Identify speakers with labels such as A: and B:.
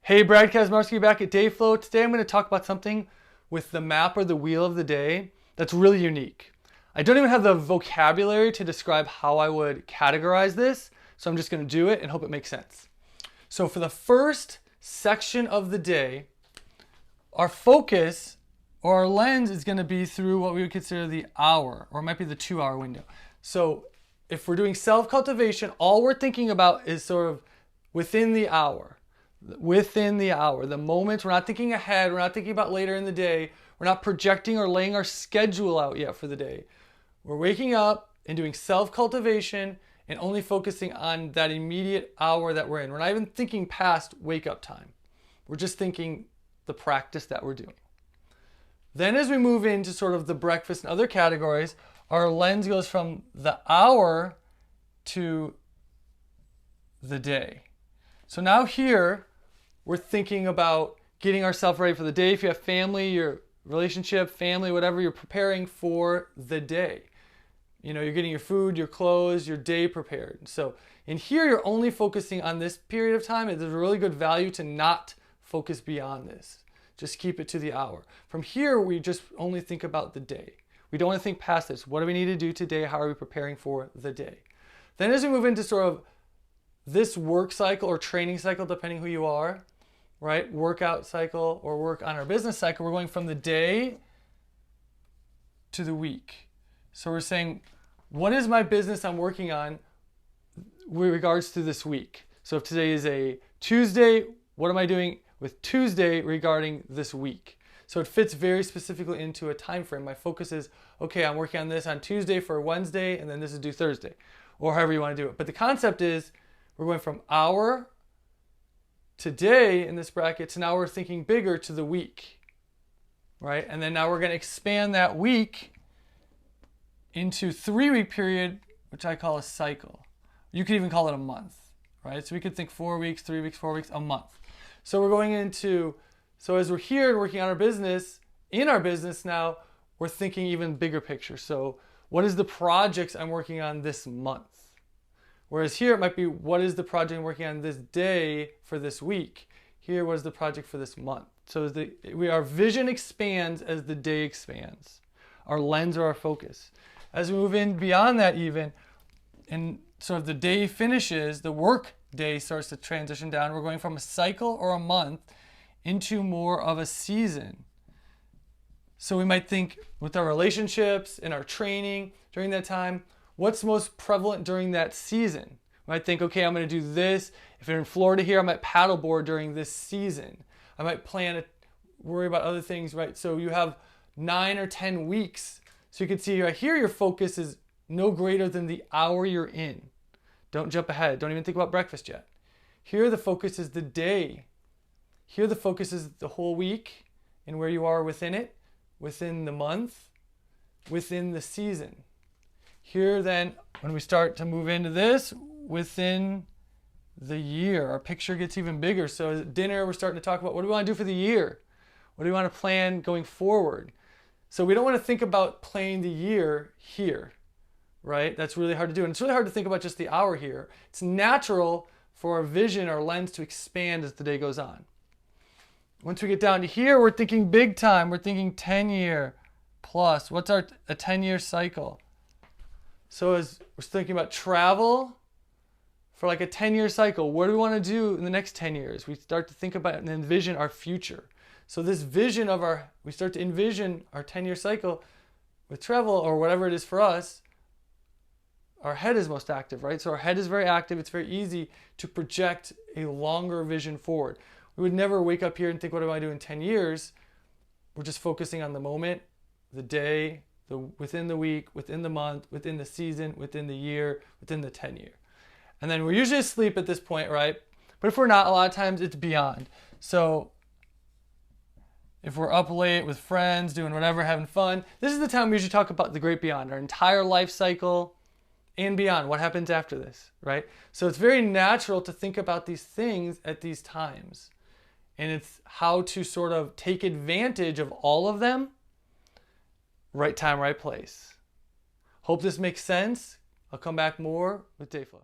A: Hey, Brad Kazmarski back at DayFlow. Today I'm going to talk about something with the map or the wheel of the day that's really unique. I don't even have the vocabulary to describe how I would categorize this, so I'm just going to do it and hope it makes sense. So for the first section of the day, our focus or our lens is going to be through what we would consider the hour, or it might be the 2-hour window. So if we're doing self-cultivation, all we're thinking about is sort of within the hour. Within the hour, the moment. We're not thinking ahead, we're not thinking about later in the day, we're not projecting or laying our schedule out yet for the day. We're waking up and doing self-cultivation and only focusing on that immediate hour that we're in. We're not even thinking past wake-up time. We're just thinking the practice that we're doing. Then as we move into sort of the breakfast and other categories, our lens goes from the hour to the day. So now here, we're thinking about getting ourselves ready for the day. If you have family, your relationship, family, whatever, you're preparing for the day. You know, you're getting your food, your clothes, your day prepared. So in here, you're only focusing on this period of time. There's a really good value to not focus beyond this. Just keep it to the hour. From here, we just only think about the day. We don't want to think past this. What do we need to do today? How are we preparing for the day? Then as we move into sort of this work cycle or training cycle, depending who you are, right? Workout cycle or work on our business cycle, we're going from the day to the week. So we're saying, what is my business I'm working on with regards to this week? So if today is a Tuesday, what am I doing with Tuesday regarding this week? So it fits very specifically into a time frame. My focus is, okay, I'm working on this on Tuesday for Wednesday, and then this is due Thursday, or however you want to do it. But the concept is, we're going from hour to day in this bracket to now we're thinking bigger to the week, right? And then now we're going to expand that week into 3-week period, which I call a cycle. You could even call it a month, right? So we could think 4 weeks, 3 weeks, 4 weeks, a month. So we're going into, so as we're here and working on our business, in our business now, we're thinking even bigger picture. So what is the projects I'm working on this month? Whereas here it might be, what is the project I'm working on this day for this week? Here, what is the project for this month? So our vision expands as the day expands. Our lens or our focus. As we move in beyond that even, and sort of the day finishes, the work day starts to transition down. We're going from a cycle or a month into more of a season. So we might think with our relationships and our training during that time, what's most prevalent during that season? I might think, okay, I'm going to do this. If you're in Florida here, I might paddleboard during this season. I might worry about other things, right? So you have 9 or 10 weeks. So you can see right here, your focus is no greater than the hour you're in. Don't jump ahead. Don't even think about breakfast yet. Here, the focus is the day. Here, the focus is the whole week and where you are within it, within the month, within the season. Here then, when we start to move into this, within the year, our picture gets even bigger. So at dinner, we're starting to talk about what do we want to do for the year? What do we want to plan going forward? So we don't want to think about playing the year here, right? That's really hard to do. And it's really hard to think about just the hour here. It's natural for our vision, our lens to expand as the day goes on. Once we get down to here, we're thinking big time. We're thinking 10-year plus. What's a 10-year cycle? So as we're thinking about travel for like a 10-year cycle, what do we want to do in the next 10 years? We start to think about and envision our future. So this vision of we start to envision our 10-year cycle with travel or whatever it is for us. Our head is most active, right? So our head is very active. It's very easy to project a longer vision forward. We would never wake up here and think, what do I do in 10 years? We're just focusing on the moment, the day, within the week, within the month, within the season, within the year, within the 10-year. And then we're usually asleep at this point, right? But if we're not, a lot of times it's beyond. So if we're up late with friends, doing whatever, having fun, this is the time we usually talk about the great beyond, our entire life cycle and beyond. What happens after this, right? So it's very natural to think about these things at these times. And it's how to sort of take advantage of all of them. Right time, right place. Hope this makes sense. I'll come back more with DayFlow.